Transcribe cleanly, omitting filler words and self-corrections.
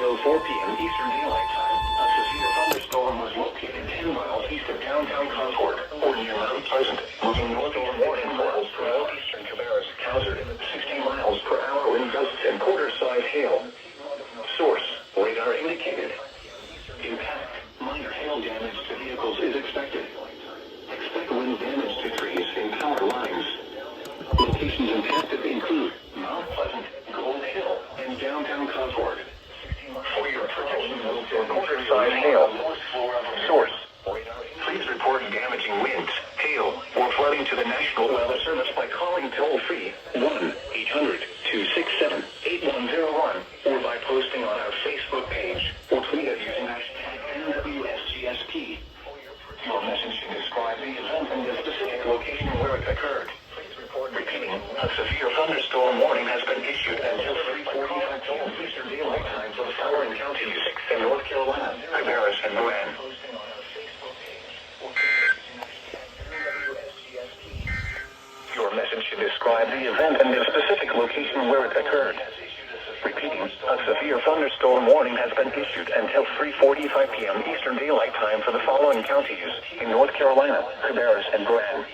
until 4 p.m. Eastern Daylight Time. A severe thunderstorm was located 10 miles east of downtown Concord, or near Mount Pleasant, moving north over warning miles throughout eastern Cabarrus, Hazard, 60 miles per hour with gusts and quarter-size hail. Source, radar indicated. Impact, minor hail damage to vehicles is expected. Expect wind damage to trees and power lines. Locations impacted include Mount Pleasant, Gold Hill, and downtown Concord. For your protection, for quarter-size hail. Source, please report damaging winds, hail, or flooding to the National Weather Service by calling toll-free 1-800-267-8101 or by posting on our Facebook page or tweet us using hashtag WXGSP. Your message should describe the event and the specific location where it occurred. Repeating, a severe thunderstorm warning has been issued until 3:45 p.m. Eastern Daylight Time for the following counties in North Carolina, Cabarrus, and Moran. Your message should describe the event and the specific location where it occurred. Repeating, a severe thunderstorm warning has been issued until 3:45 p.m. Eastern Daylight Time for the following counties in North Carolina, Cabarrus, and Moran.